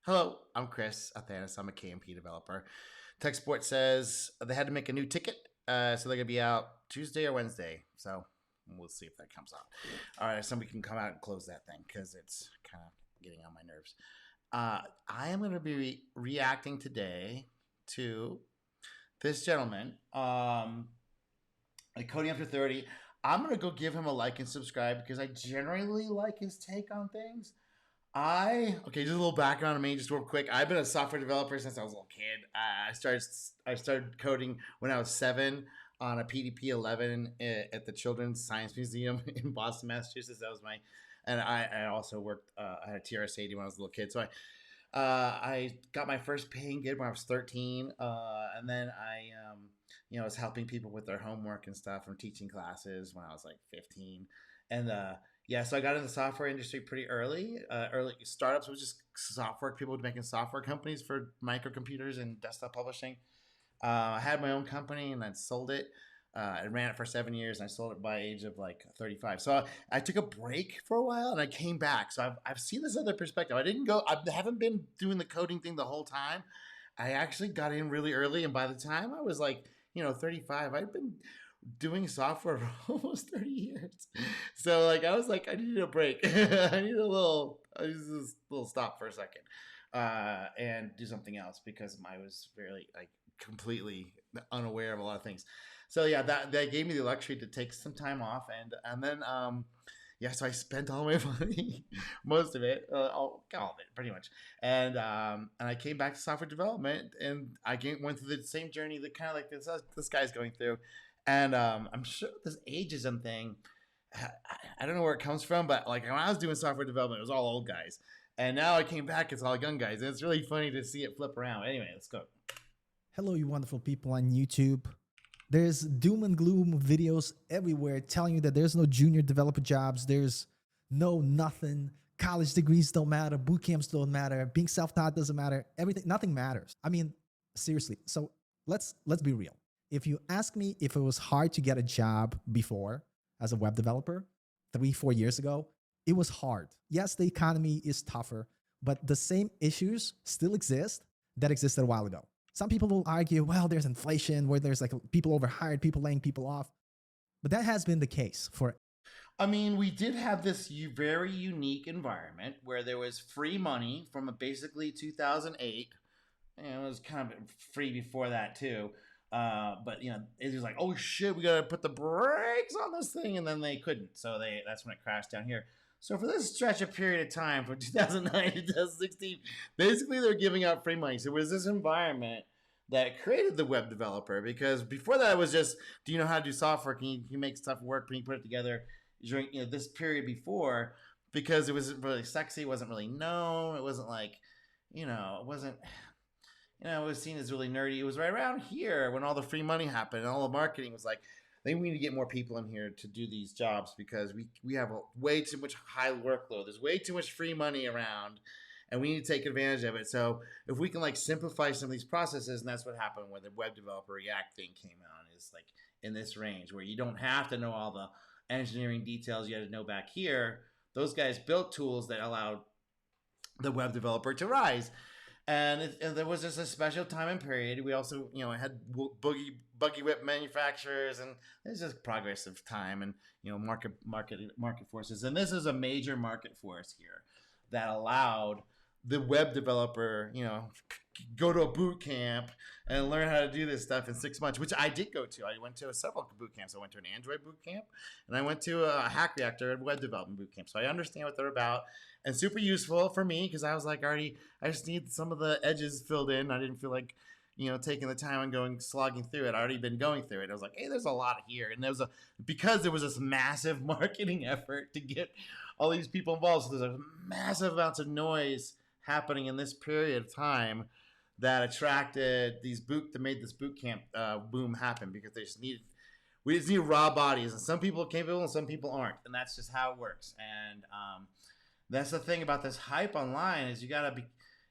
Hello, I'm Chris Athanas. I'm a KMP developer. Tech Support says they had to make a new ticket, so they're gonna be out Tuesday or Wednesday. So we'll see if that comes out. All right, somebody can come out and close that thing because it's kind of getting on my nerves. I am gonna be reacting today to this gentleman, like Coding After 30. I'm gonna go give him a like and subscribe because I generally like his take on things. Just a little background on me, just real quick. I've been a software developer since I was a little kid. I started coding when I was 7 on a PDP 11 at the Children's Science Museum in Boston, Massachusetts. That was my, and I also worked. I had a TRS 80 when I was a little kid, so I got my first paying gig when I was 13, and then I was helping people with their homework and stuff and teaching classes when I was like 15, and yeah, so I got into the software industry pretty early. Early startups was just software people making software companies for microcomputers and desktop publishing. I had my own company and I sold it. I ran it for 7 years and I sold it by age of like 35. So I took a break for a while and I came back. So I've seen this other perspective. I haven't been doing the coding thing the whole time. I actually got in really early. And by the time I was like, 35, I'd been doing software for almost 30 years. So like I was like, I needed a break. I need I need this little stop for a second. And do something else because I was really like completely unaware of a lot of things. So yeah, that gave me the luxury to take some time off and then yeah, so I spent all my money, most of it, all of it, pretty much, and I came back to software development, and went through the same journey that kind of like this guy's going through, and I'm sure this ageism thing, I don't know where it comes from, but like when I was doing software development, it was all old guys, and now I came back, it's all young guys, and it's really funny to see it flip around. Anyway, let's go. Hello, you wonderful people on YouTube. There's doom and gloom videos everywhere telling you that there's no junior developer jobs. There's no nothing. College degrees don't matter. Boot camps don't matter. Being self-taught doesn't matter. Everything, nothing matters. I mean, seriously. So let's be real. If you ask me if it was hard to get a job before as a web developer 3-4 years ago, it was hard. Yes, the economy is tougher, but the same issues still exist that existed a while ago. Some people will argue, well, there's inflation where there's like people overhired, people laying people off. But that has been the case for. I mean, we did have this very unique environment where there was free money from basically 2008. And it was kind of free before that too. But it was like, oh shit, we gotta put the brakes on this thing, and then they couldn't. So that's when it crashed down here. So for this stretch of period of time from 2009 to 2016, basically they're giving out free money. So it was this environment that created the web developer, because before that it was just, do you know how to do software? Can you make stuff work? Can you put it together? During this period before, because it wasn't really sexy, it wasn't really known, it wasn't like, it wasn't, it was seen as really nerdy. It was right around here when all the free money happened and all the marketing was like, I think we need to get more people in here to do these jobs because we have way too much high workload. There's way too much free money around, and we need to take advantage of it. So if we can like simplify some of these processes, and that's what happened where the web developer React thing came out, is like in this range where you don't have to know all the engineering details you had to know back here. Those guys built tools that allowed the web developer to rise. And there was just a special time and period. We also, had buggy whip manufacturers, and it's just progressive time and market forces. And this is a major market force here that allowed the web developer, go to a boot camp and learn how to do this stuff in 6 months, which I did go to. I went to several boot camps. I went to an Android boot camp, and I went to a Hack Reactor and web development boot camp. So I understand what they're about, and super useful for me because I was like, I just need some of the edges filled in. I didn't feel like, taking the time and slogging through it. I already been going through it. I was like, hey, there's a lot here. And because there was this massive marketing effort to get all these people involved. So there's a massive amounts of noise happening in this period of time that attracted that made this boot camp boom happen, because we just need raw bodies, and some people are capable and some people aren't, and that's just how it works. And that's the thing about this hype online, is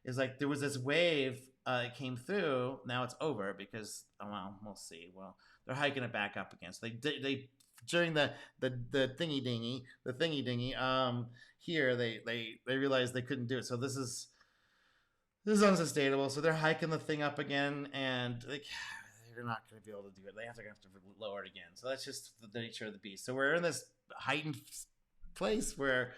is like there was this wave that came through. Now it's over because, we'll see. Well, they're hiking it back up again. So they during the thingy dingy here they realized they couldn't do it. So this is this is unsustainable. So they're hiking the thing up again, and they're not going to be able to do it. They have to lower it again. So that's just the nature of the beast. So we're in this heightened place where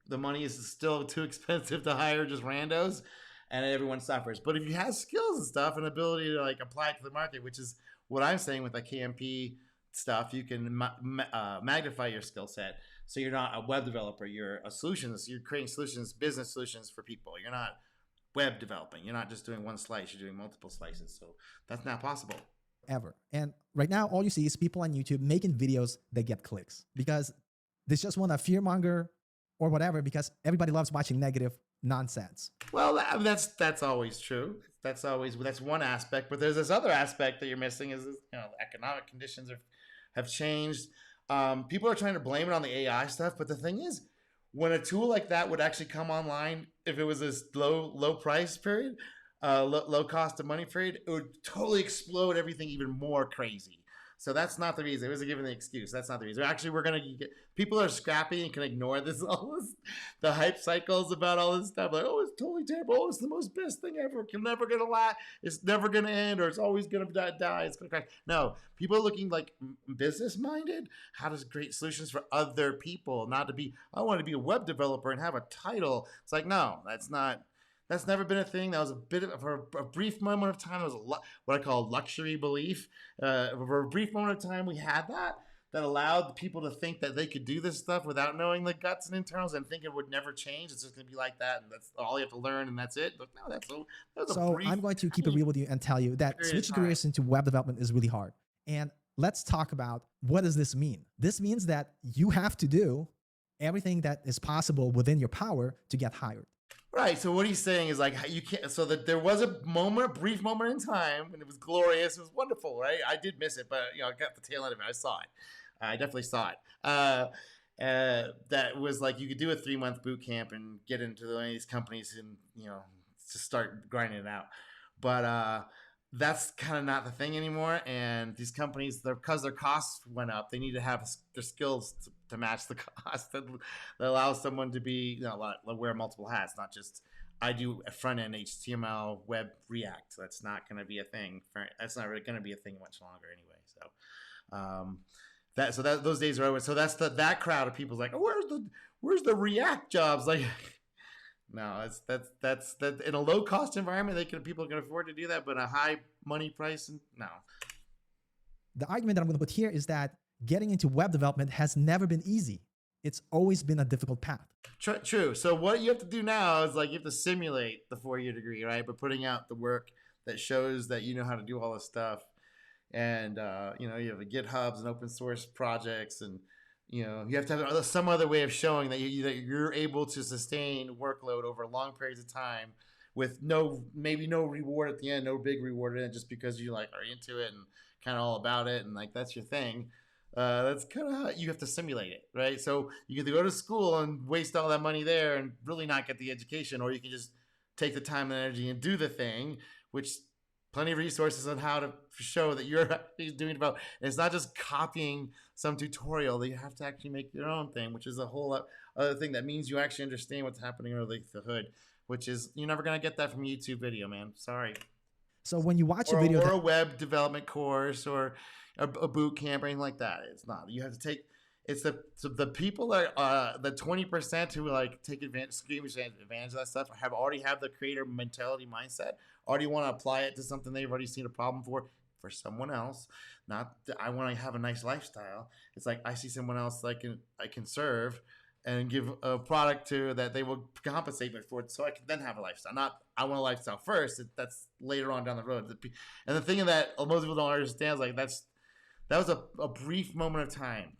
the money is still too expensive to hire just randos, and everyone suffers. But if you have skills and stuff and ability to like apply it to the market, which is what I'm saying with the KMP stuff, you can magnify your skill set. So you're not a web developer, you're a solutions, you're creating solutions, business solutions for people. You're not web developing. You're not just doing one slice, you're doing multiple slices. So that's not possible. Ever. And right now, all you see is people on YouTube making videos that get clicks because they just want to fearmonger or whatever because everybody loves watching negative nonsense. Well, that's always true. That's one aspect, but there's this other aspect that you're missing is economic conditions have changed. People are trying to blame it on the AI stuff, but the thing is, when a tool like that would actually come online, if it was this low price period, low cost of money period, it would totally explode everything even more crazy. So that's not the reason. It was given the excuse. That's not the reason. Actually, we're gonna get people are scrappy and can ignore the hype cycles about all this stuff. Like, oh, it's totally terrible. Oh, it's the most best thing ever. It's never gonna last. It's never gonna end, or it's always gonna die. It's gonna crash. No, people are looking like business minded. How to create solutions for other people, not to be. I want to be a web developer and have a title. It's like no, that's not. That's never been a thing. That was a bit of for a brief moment of time. It was what I call luxury belief. For a brief moment of time, we had that allowed people to think that they could do this stuff without knowing the guts and internals and think it would never change. It's just going to be like that, and that's all you have to learn, and that's it. But no, that's so brief, I'm going to keep it real with you and tell you that switching careers into web development is really hard. And let's talk about what does this mean? This means that you have to do everything that is possible within your power to get hired. Right. So what he's saying is like you can't. So that there was a brief moment in time, and it was glorious. It was wonderful, right? I did miss it, but I got the tail end of it. I saw it. I definitely saw it. That was like you could do a 3-month boot camp and get into one of these companies and just start grinding it out. But that's kind of not the thing anymore. And these companies, because their costs went up, they need to have their skills to match the cost that allows someone to be wear multiple hats, not just I do a front end HTML, web, React. That's not going to be a thing. That's not really going to be a thing much longer anyway. So those days are over. So that's that crowd of people's like, oh, where's the React jobs? Like, no, that's in a low cost environment, people can afford to do that, but a high money price, no. The argument that I'm going to put here is that getting into web development has never been easy. It's always been a difficult path. True. So what you have to do now is like you have to simulate the 4-year degree, right? But putting out the work that shows that you know how to do all this stuff, and you have the GitHubs and open source projects, and you have to have some other way of showing that you're able to sustain workload over long periods of time with maybe no reward at the end, no big reward in it, just because you are into it and kind of all about it, and like that's your thing. That's kind of how you have to simulate it, right? So you can go to school and waste all that money there and really not get the education, or you can just take the time and energy and do the thing, which plenty of resources on how to show that you're actually doing it. It's not just copying some tutorial. You have to actually make your own thing, which is a whole other thing. That means you actually understand what's happening underneath the hood, which is you're never going to get that from a YouTube video, man. Sorry. So when you watch a video or a web development course or a boot camp or anything like that, it's not. You have to take. It's the people that the 20% who take advantage of that stuff already have the creator mentality mindset. Already want to apply it to something they've already seen a problem for someone else. Not I want to have a nice lifestyle. It's like I see someone else I can serve and give a product to that they will compensate me for it, so I can then have a lifestyle. Not I want a lifestyle first. That's later on down the road. And the thing that most people don't understand is that was a brief moment of time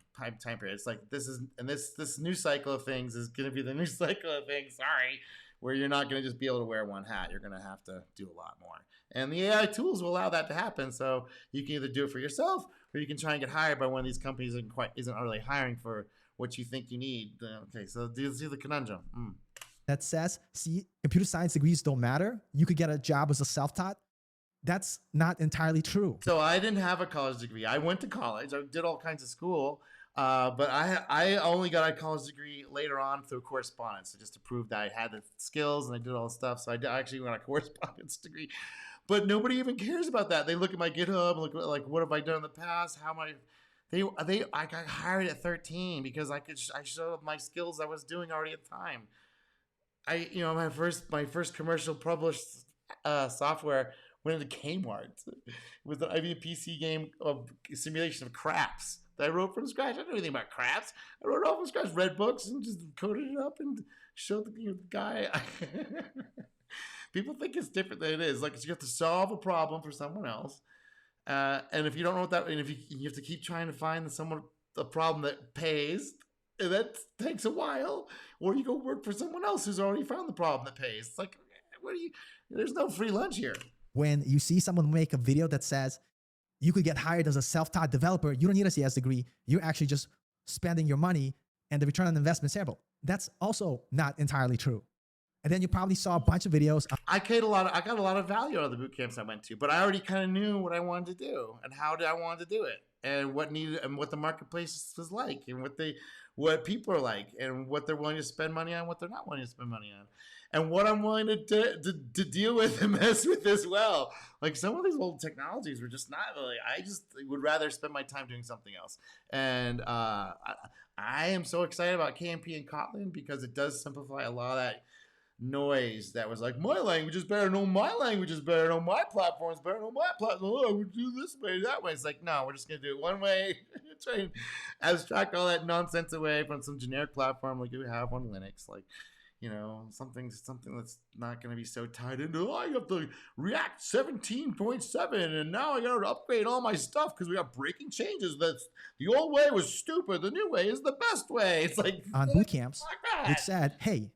period. It's like this new cycle of things is going to be the new cycle of things. Sorry, where you're not going to just be able to wear one hat. You're going to have to do a lot more. And the AI tools will allow that to happen. So you can either do it for yourself, or you can try and get hired by one of these companies that isn't really hiring for what you think you need. Okay, so do you see the conundrum? That says, see, computer science degrees don't matter. You could get a job as a self-taught. That's not entirely true. So I didn't have a college degree. I went to college. I did all kinds of school. But I only got a college degree later on through correspondence, so just to prove that I had the skills and I did all the stuff. So I actually got a correspondence degree. But nobody even cares about that. They look at my GitHub, look at, like, what have I done in the past? How am I? I got hired at 13 because I showed my skills I was doing already at the time. My first commercial published software went into Kmart with an IBM PC game of simulation of craps that I wrote from scratch. I didn't know anything about craps. I wrote it all from scratch, read books, and just coded it up and showed the guy. People think it's different than it is. Like, you have to solve a problem for someone else, and if you don't know what that, and if you have to keep trying to find a problem that pays, and that takes a while, or you go work for someone else who's already found the problem that pays. It's like, what do you? There's no free lunch here. When you see someone make a video that says you could get hired as a self-taught developer, you don't need a CS degree. You're actually just spending your money, and the return on investment is terrible. That's also not entirely true. And then you probably saw a bunch of videos. I got a lot of value out of the boot camps I went to, but I already kind of knew what I wanted to do and how I wanted to do it, and what the marketplace was like, and what people are like, and what they're willing to spend money on, what they're not willing to spend money on, and what I'm willing to deal with and mess with as well. Like, some of these old technologies were just not really. I just would rather spend my time doing something else, and I am so excited about KMP and Kotlin because it does simplify a lot of that noise that was like, my language is better, no, my language is better, no, my platform is better, no, my platform, oh, we do this way, that way. It's like, no, we're just gonna do it one way. Try and abstract all that nonsense away from some generic platform like you have on Linux, like, something that's not gonna be so tied into, oh, I have the React 17.7 and now I gotta upgrade all my stuff because we got breaking changes. That's the old way was stupid, the new way is the best way. It's like, on Bootcamps, which said, hey,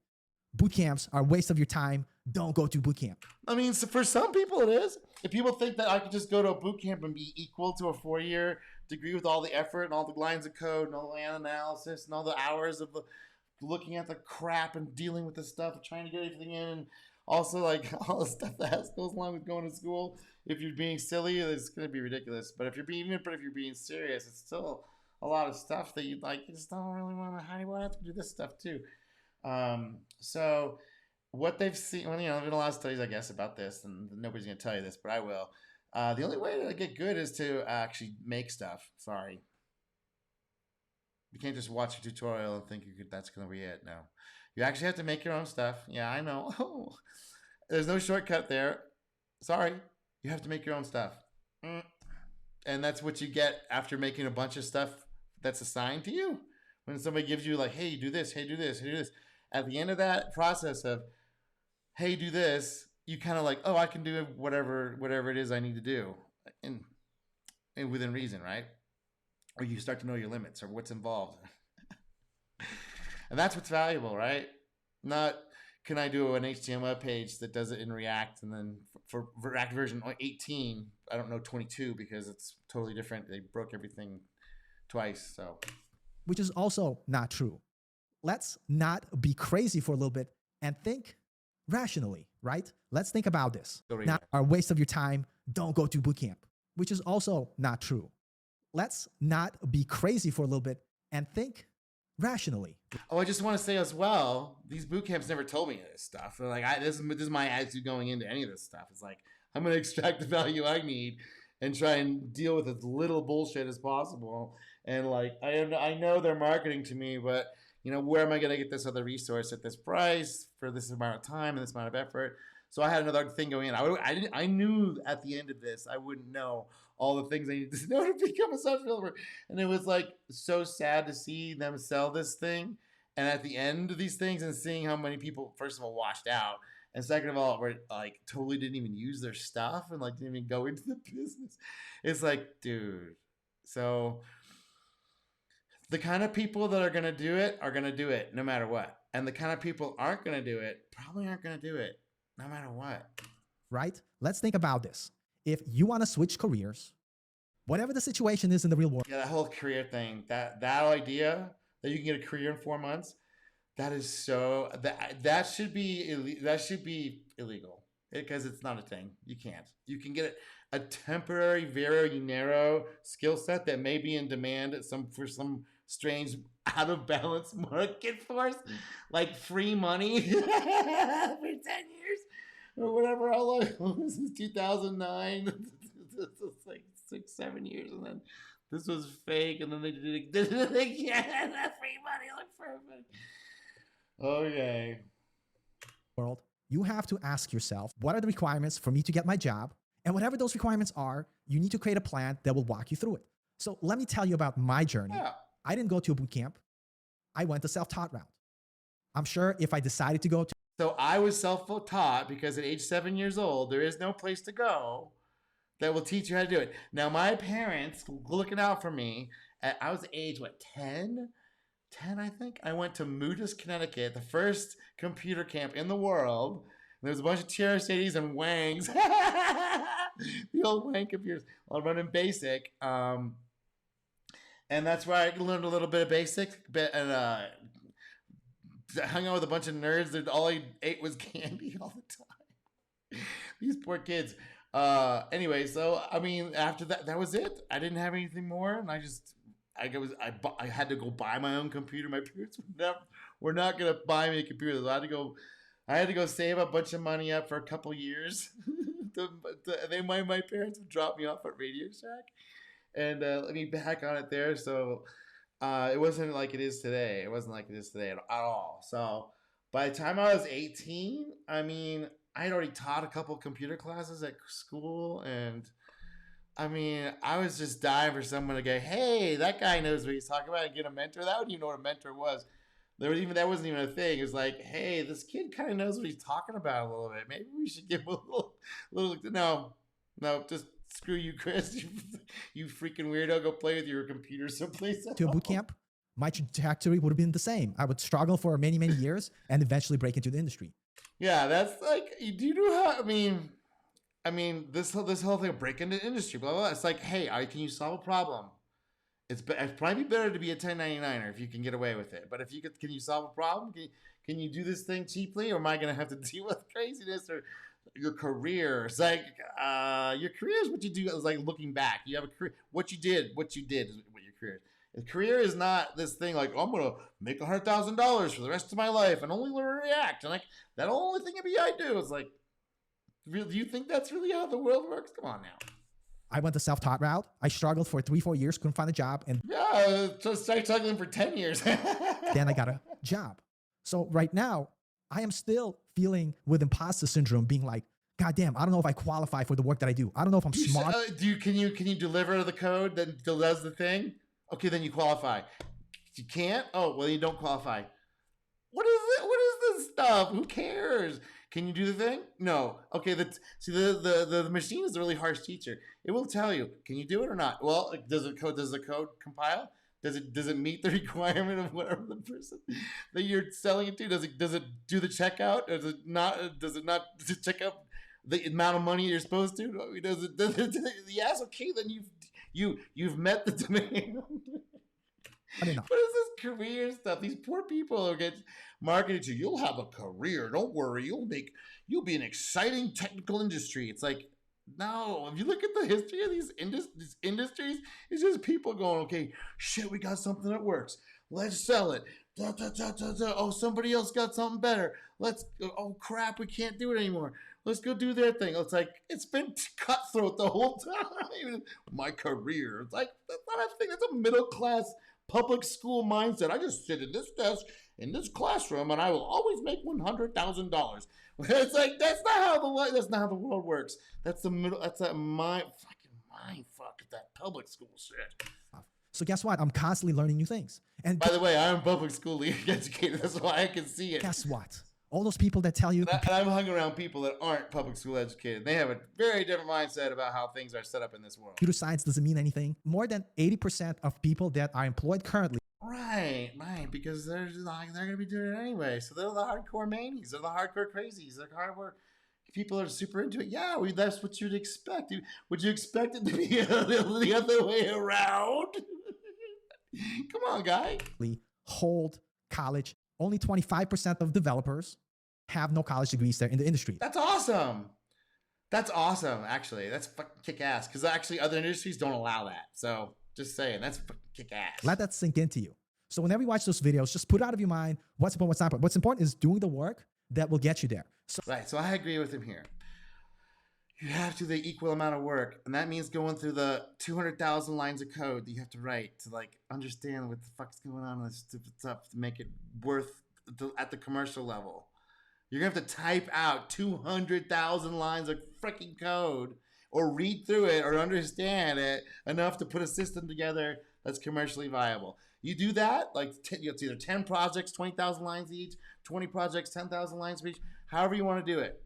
bootcamps are a waste of your time. Don't go to bootcamp. I mean, so for some people it is. If people think that I could just go to a boot camp and be equal to a 4-year degree with all the effort and all the lines of code and all the analysis and all the hours of looking at the crap and dealing with the stuff and trying to get everything in, and also like all the stuff that goes along with going to school. If you're being silly, it's going to be ridiculous. But if you're being serious, it's still a lot of stuff that you just don't really want to. How do you want to do this stuff too? So what they've seen, well, there's been a lot of studies, I guess, about this, and nobody's going to tell you this, but I will. The only way to get good is to actually make stuff. Sorry. You can't just watch a tutorial and think that's going to be it. No. You actually have to make your own stuff. Yeah, I know. Oh, there's no shortcut there. Sorry. You have to make your own stuff. And that's what you get after making a bunch of stuff that's assigned to you. When somebody gives you like, hey, do this, hey, do this, hey, do this. At the end of that process of, hey, do this, you kind of like, oh, I can do whatever it is I need to do, and within reason, right? Or you start to know your limits or what's involved. And that's what's valuable, right? Not, can I do an HTML page that does it in React, and then for React version 18, I don't know 22 because it's totally different. They broke everything twice, so. Which is also not true. Let's not be crazy for a little bit and think rationally, right? Let's think about this. Not a waste of your time. Don't go to bootcamp, which is also not true. Let's not be crazy for a little bit and think rationally. Oh, I just want to say as well, these boot camps never told me this stuff. Like, this is my attitude going into any of this stuff. It's like, I'm going to extract the value I need and try and deal with as little bullshit as possible. And like, I know they're marketing to me, but where am I going to get this other resource at this price for this amount of time and this amount of effort? So I had another thing going in. I knew at the end of this, I wouldn't know all the things I needed to know to become a software developer. And it was like so sad to see them sell this thing. And at the end of these things and seeing how many people, first of all, washed out. And second of all, were like totally didn't even use their stuff and like didn't even go into the business. It's like, dude. So the kind of people that are going to do it no matter what. And the kind of people aren't going to do it probably aren't going to do it no matter what. Right? Let's think about this. If you want to switch careers, whatever the situation is in the real world. Yeah, that whole career thing, that idea that you can get a career in 4 months, that is so, that should be illegal because it's not a thing. You can't. You can get a temporary, very narrow skill set that may be in demand for some strange, out of balance market force, like free money for 10 years or whatever. How long was this? 2009. It's like 6, 7 years, and then this was fake, and then they did it again. Free money, like perfect. Okay. World, you have to ask yourself, what are the requirements for me to get my job? And whatever those requirements are, you need to create a plan that will walk you through it. So let me tell you about my journey. Yeah. I didn't go to a boot camp. I went the self-taught route. I'm sure if I decided to go to So I was self-taught because at age 7 years old, there is no place to go that will teach you how to do it. Now, my parents looking out for me. I was age, 10? 10, I think. I went to Moodus, Connecticut, the first computer camp in the world. And there was a bunch of TRS-80s and Wangs. The old Wang computers. I'll run in BASIC. And that's where I learned a little bit of BASIC. And hung out with a bunch of nerds that all I ate was candy all the time. These poor kids. Anyway, so I mean, after that was it. I didn't have anything more, and I had to go buy my own computer. My parents were not gonna buy me a computer. So I had to go save a bunch of money up for a couple years. My parents would drop me off at Radio Shack and let me back on it there. So it wasn't like it is today. It wasn't like it is today at all. So by the time I was 18, I mean, I had already taught a couple computer classes at school, and I mean, I was just dying for someone to go, hey, that guy knows what he's talking about, and get a mentor. That wouldn't even know what a mentor was. That wasn't even a thing. It was like, hey, this kid kind of knows what he's talking about a little bit. Maybe we should give him a little. No, just screw you, Chris. You freaking weirdo. Go play with your computer someplace else. a boot camp, my trajectory would have been the same. I would struggle for many, many years and eventually break into the industry. Yeah, that's like, do you know how? I mean, this whole thing of break into industry, blah blah blah. It's like, hey, can you solve a problem? It's probably better to be a 1099er if you can get away with it. But if can you solve a problem? Can you do this thing cheaply, or am I going to have to deal with craziness or your career? It's like your career is what you do. It's like looking back. You have a career. What you did is what your career is. A career is not this thing like, oh, I'm gonna make $100,000 for the rest of my life and only learn React, and like that only thing I do. It's like, do you think that's really how the world works? Come on now. I went the self-taught route. I struggled for 3-4 years, couldn't find a job, and just started struggling for 10 years. then I got a job. So right now, I am still feeling with imposter syndrome, being like, God damn, I don't know if I qualify for the work that I do. I don't know if I'm smart. Can you deliver the code that does the thing? Okay, then you qualify. You can't? Oh, well, you don't qualify. What is it? What is this stuff? Who cares? Can you do the thing? No. Okay, the machine is a really harsh teacher. It will tell you, can you do it or not? Well, does the code compile? Does it meet the requirement of whatever the person that you're selling it to? Does it do the checkout? Does it not check out the amount of money you're supposed to? Does it yes, okay, then you've met the demand. I mean, no. What is this career stuff? These poor people are getting marketed to. You'll have a career. Don't worry. You'll be an exciting technical industry. It's like, no. If you look at the history of these industries, it's just people going, okay, shit, we got something that works. Let's sell it. Da, da, da, da, da. Oh, somebody else got something better. Oh crap, we can't do it anymore. Let's go do their thing. It's like, it's been cutthroat the whole time. My career. It's like, that's not a thing. That's a middle class public school mindset. I just sit at this desk in this classroom and I will always make $100,000. It's like, that's not how the world works. That's that mind fuck, that public school shit. So guess what? I'm constantly learning new things. And by the way, I'm public school educated. That's why I can see it. Guess what? All those people that tell you... And I've hung around people that aren't public school educated. They have a very different mindset about how things are set up in this world. Computer science doesn't mean anything. More than 80% of people that are employed currently... Right, because they're going to be doing it anyway. So they're the hardcore manies. They're the hardcore crazies. They're hardcore people are super into it. Yeah, that's what you'd expect. Would you expect it to be the other way around? Come on, guy. Hold college. Only 25% of developers have no college degrees there in the industry. That's awesome. That's awesome, actually. That's fucking kick ass. Because actually, other industries don't allow that. So Just saying, that's fucking kick ass. Let that sink into you. So whenever you watch those videos, just put out of your mind what's important, what's not important. What's important is doing the work that will get you there. So right. So I agree with him here. You have to do the equal amount of work, and that means going through the 200,000 lines of code that you have to write to like understand what the fuck's going on with this stupid stuff to make it worth at the commercial level. You're gonna have to type out 200,000 lines of freaking code, or read through it, or understand it enough to put a system together that's commercially viable. You do that, like it's either 10 projects, 20,000 lines each, 20 projects, 10,000 lines each, however you want to do it.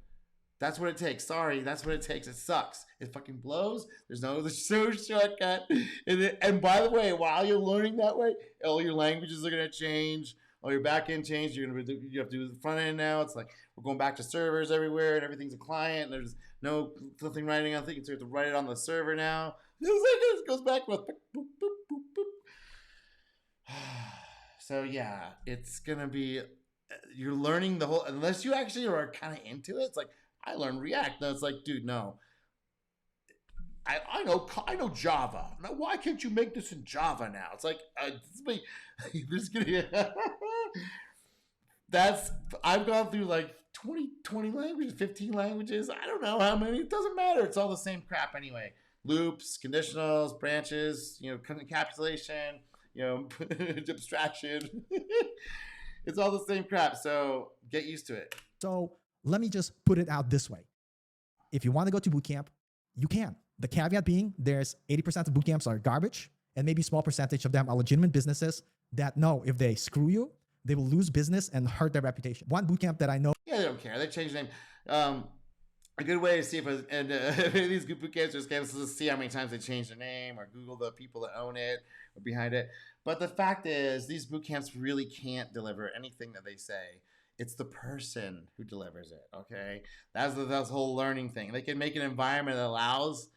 That's what it takes. Sorry, that's what it takes. It sucks. It fucking blows. There's no shortcut. And by the way, while you're learning that way, all your languages are gonna change. All your back end changed. You have to do the front end now. It's like we're going back to servers everywhere, and everything's a client. And there's nothing writing on things. So you have to write it on the server now. It goes back with boop, boop, boop, boop. So yeah, it's gonna be. You're learning the whole. Unless you actually are kind of into it, it's like. I learned React. No, it's like, dude, no. I know Java. Now, why can't you make this in Java now? It's like, this gonna that's, I've gone through like 20 languages, 15 languages. I don't know how many. It doesn't matter. It's all the same crap anyway. Loops, conditionals, branches, encapsulation, abstraction. It's all the same crap. So get used to it. So let me just put it out this way. If you want to go to bootcamp, you can. The caveat being there's 80% of bootcamps are garbage, and maybe a small percentage of them are legitimate businesses that know if they screw you, they will lose business and hurt their reputation. One bootcamp that I know. Yeah, they don't care. They change the name. A good way to see if these bootcamps or scams is to see how many times they change their name or Google the people that own it or behind it. But the fact is, these bootcamps really can't deliver anything that they say. It's the person who delivers it, okay? That's the whole learning thing. They can make an environment that allows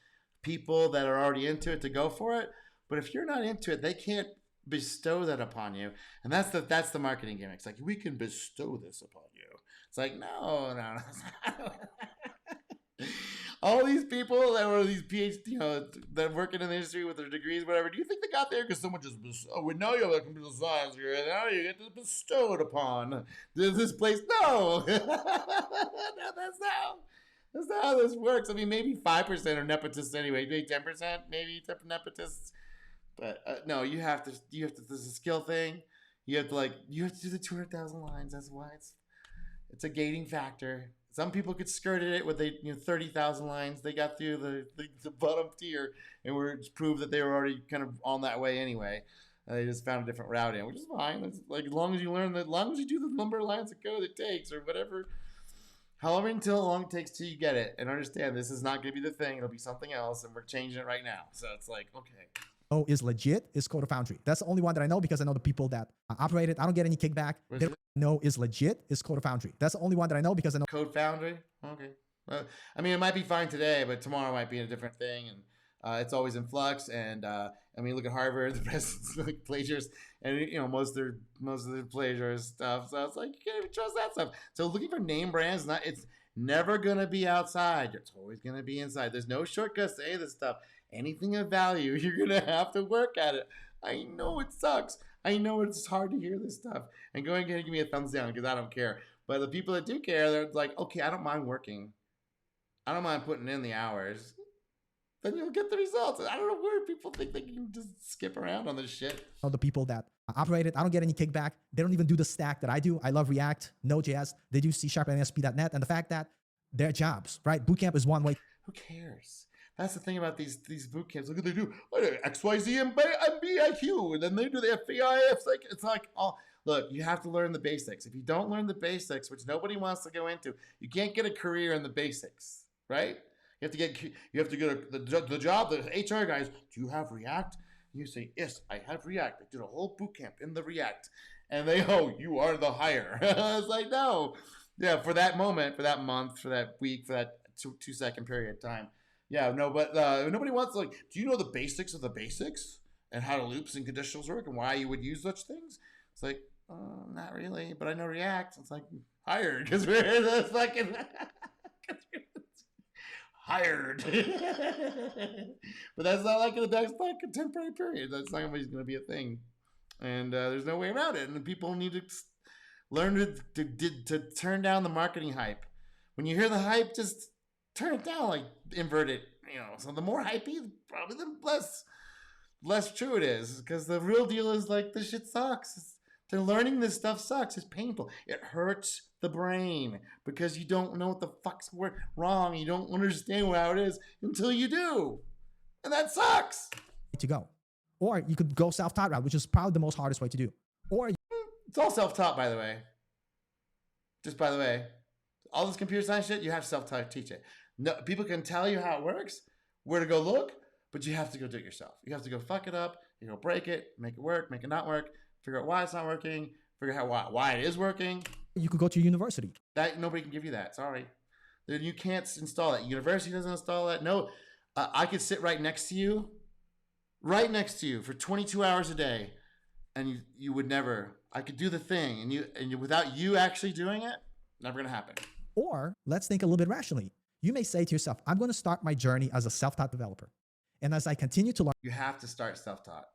people that are already into it to go for it, but if you're not into it, they can't bestow that upon you. And that's the marketing gimmick. It's like, we can bestow this upon you. It's like, no. All these people that were these PhD, that work in the industry with their degrees, whatever, do you think they got there because someone just, we know you have a computer science here, and now you get to bestow it upon this place? No. That's not how this works. I mean, maybe 5% are nepotists anyway, maybe 10%, maybe nepotists. But no, you have to, this is a skill thing. You have to do the 200,000 lines. That's why it's a gating factor. Some people could skirt it with 30,000 lines. They got through the bottom tier and were proved that they were already kind of on that way anyway. They just found a different route in, which is fine. It's like, as long as you learn that, as long as you do the number of lines of code it takes, or whatever, however long it takes till you get it and understand this is not going to be the thing. It'll be something else, and we're changing it right now. So it's like, okay. Is legit is Code Foundry. That's the only one that I know because I know the people that operate it. I don't get any kickback. They know is legit is Code Foundry. That's the only one that I know because I know Code Foundry. Okay. I mean, it might be fine today, but tomorrow might be a different thing, and it's always in flux. And I mean, look at Harvard. The president's like plagiarists, and most of their plagiarist stuff. So it's like, you can't even trust that stuff. So looking for name brands, it's never gonna be outside. It's always gonna be inside. There's no shortcuts to any of this stuff. Anything of value, you're gonna have to work at it. I know it sucks. I know it's hard to hear this stuff. And go ahead and give me a thumbs down because I don't care. But the people that do care, they're like, okay, I don't mind working. I don't mind putting in the hours. Then you'll get the results. I don't know where people think they can just skip around on this shit. The people that operate it, I don't get any kickback. They don't even do the stack that I do. I love React, Node.js. They do C# and ASP.NET. And the fact that their jobs, right? Bootcamp is one way. Who cares? That's the thing about these boot camps. Look what they do. XYZ and BIQ, and then they do the FEIF. It's like, oh, look, you have to learn the basics. If you don't learn the basics, which nobody wants to go into, you can't get a career in the basics, right? You have to get the job. The HR guys, do you have React? You say, yes, I have React. I did a whole boot camp in the React, and you are the hire. It's like, no, yeah, for that moment, for that month, for that week, for that 2-second period of time. Yeah, no, but nobody wants, do you know the basics of the basics and how loops and conditionals work and why you would use such things? It's like, not really, but I know React. It's like, hired, because we're the fucking, hired. But that's not like that's not contemporary period. That's not always going to be a thing, and there's no way around it. And people need to learn to turn down the marketing hype. When you hear the hype, just turn it down, like invert it. So the more hypey, probably the less true it is, because the real deal is like this shit sucks. They're learning this stuff sucks. It's painful. It hurts the brain because you don't know what the fuck's wrong. You don't understand how it is until you do, and that sucks. To go, or you could go self-taught route, which is probably the most hardest way to do. Or it's all self-taught, by the way. Just by the way, all this computer science shit, you have to self-taught teach it. No, people can tell you how it works, where to go look, but you have to go do it yourself. You have to go fuck it up. You go break it, make it work, make it not work. Figure out why it's not working. Figure out why it is working. You could go to university. That nobody can give you that. Sorry, you can't install it. University doesn't install it. No, I could sit right next to you for 22 hours a day, and you would never. I could do the thing, and you without you actually doing it, never gonna happen. Or let's think a little bit rationally. You may say to yourself, "I'm going to start my journey as a self-taught developer, and as I continue to learn." You have to start self-taught.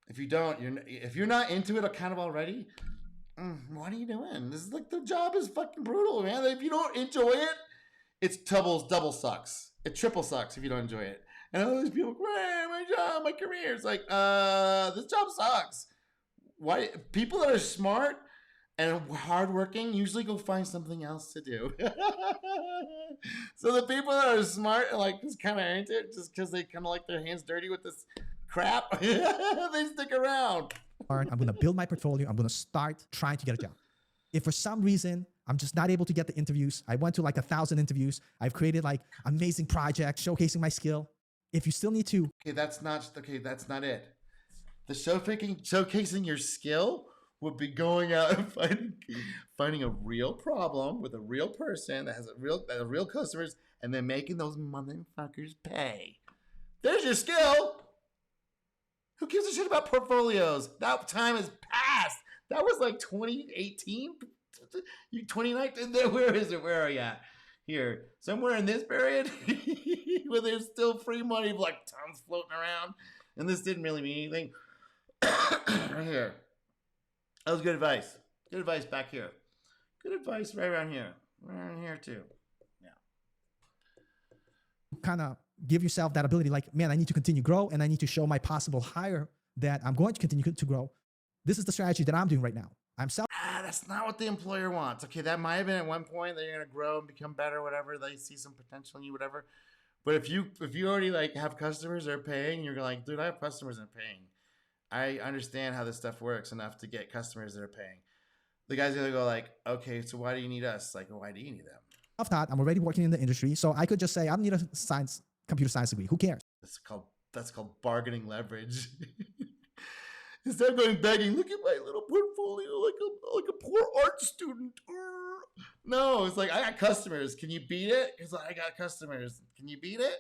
If you don't, if you're not into it kind of already, what are you doing? This is like, the job is fucking brutal, man. If you don't enjoy it, it's double sucks. It triple sucks if you don't enjoy it. And all these people, my job, my career. It's like, this job sucks. Why? People that are smart and hardworking usually go find something else to do. So the people that are smart and like just kind of into it just because they kind of like their hands dirty with this crap, they stick around. I'm going to build my portfolio. I'm going to start trying to get a job. If for some reason I'm just not able to get the interviews, I went to like 1,000 interviews. I've created like amazing projects showcasing my skill. If you still need to. That's not it. The showcasing your skill would be going out and finding a real problem with a real person that has real customers, and then making those motherfuckers pay. There's your skill. Who gives a shit about portfolios? That time has passed. That was like 2018, 2019. Where is it? Where are you at? Here, somewhere in this period where there's still free money, like tons floating around, and this didn't really mean anything. Right here. That was good advice. Good advice back here. Good advice right around here. Right around here too. Yeah. Kind of give yourself that ability, like, man, I need to continue to grow, and I need to show my possible hire that I'm going to continue to grow. This is the strategy that I'm doing right now. That's not what the employer wants. Okay, that might have been at one point that you're gonna grow and become better, whatever. They see some potential in you, whatever. But if you already like have customers that are paying, you're like, dude, I have customers that are paying. I understand how this stuff works enough to get customers that are paying. The guy's gonna go like, okay, so why do you need us? Like, why do you need them? Self-taught. I'm already working in the industry, so I could just say I don't need a computer science degree. Who cares? That's called bargaining leverage. Instead of going begging, look at my little portfolio like a poor art student. No, it's like, I got customers. Can you beat it? Because I got customers. Can you beat it?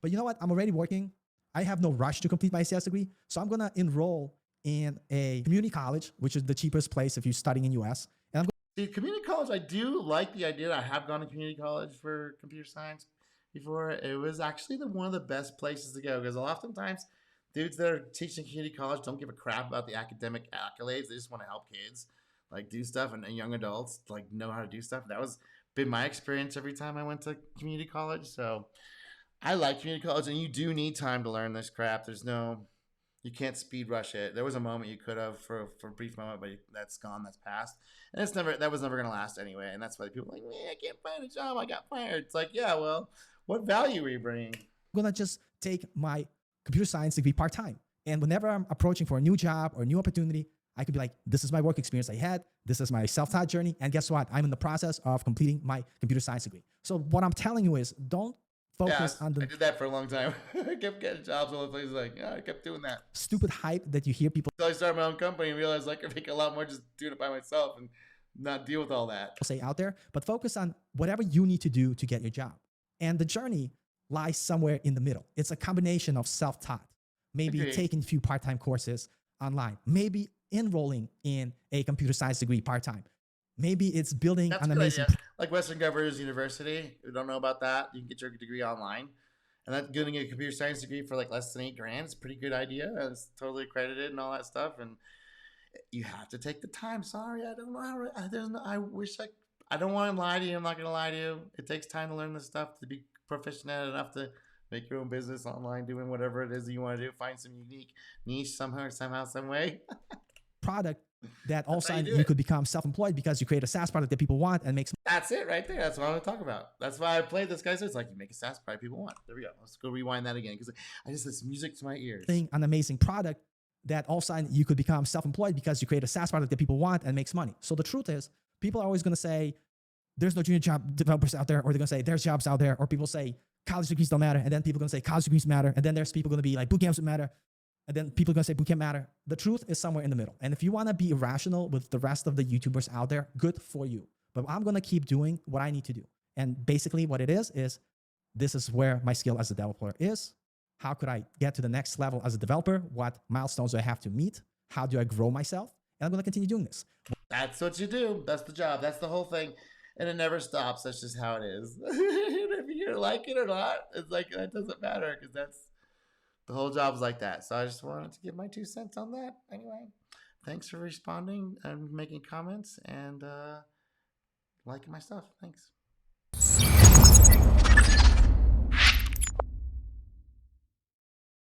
But you know what? I'm already working. I have no rush to complete my CS degree. So I'm going to enroll in a community college, which is the cheapest place if you're studying in US. And community college, I do like the idea. I have gone to community college for computer science before. It was actually one of the best places to go, because oftentimes dudes that are teaching community college don't give a crap about the academic accolades. They just want to help kids like do stuff, and young adults like know how to do stuff. That was been my experience every time I went to community college. So I like community college, and you do need time to learn this crap. You can't speed rush it. There was a moment you could have for a brief moment, but that's gone, that's past. And that was never going to last anyway. And that's why people are like, man, I can't find a job. I got fired. It's like, yeah, well, what value are you bringing? I'm going to just take my computer science degree part-time. And whenever I'm approaching for a new job or a new opportunity, I could be like, this is my work experience I had. This is my self-taught journey. And guess what? I'm in the process of completing my computer science degree. So what I'm telling you is, don't focus on the... I did that for a long time. I kept getting jobs all the places. Like, yeah, I kept doing that. Stupid hype that you hear people... So I started my own company and realized I could make a lot more just doing it by myself and not deal with all that. Say out there, but focus on whatever you need to do to get your job. And the journey lies somewhere in the middle. It's a combination of self-taught, maybe taking a few part-time courses online, maybe enrolling in a computer science degree part-time, Maybe it's building That's a an good amazing idea. Like Western Governors University. If you don't know about that, you can get your degree online. And that getting a computer science degree for like less than $8,000 is a pretty good idea. And it's totally accredited and all that stuff. And you have to take the time. Sorry, I don't know how. I wish I don't want to lie to you. I'm not going to lie to you. It takes time to learn this stuff to be proficient at it enough to make your own business online, doing whatever it is that you want to do. Find some unique niche somehow, some way. product that That's how also you do you it. could become self-employed because you create a SaaS product that people want and makes That's it right there. That's what I want to talk about. That's why I played this guy. So it's like you make a SaaS product people want. There we go. Let's go rewind that again because I just this music to my ears. an amazing product that also you could become self-employed because you create a SaaS product that people want and makes money. So the truth is, people are always going to say there's no junior job developers out there, or they're going to say there's jobs out there, or people say college degrees don't matter, and then people are going to say college degrees matter, and then there's people going to be like bootcamps don't matter, and then people are going to say bootcamp matter. The truth is somewhere in the middle. And if you want to be irrational with the rest of the YouTubers out there, good for you. But I'm going to keep doing what I need to do. And basically what it is this is where my skill as a developer is. How could I get to the next level as a developer? What milestones do I have to meet? How do I grow myself? And I'm going to continue doing this. That's what you do. That's the job. That's the whole thing. And it never stops. That's just how it is. If you like it or not, it's like that doesn't matter because that's the whole job's like that. So I just wanted to give my 2 cents on that. Anyway, thanks for responding and making comments and liking my stuff. Thanks.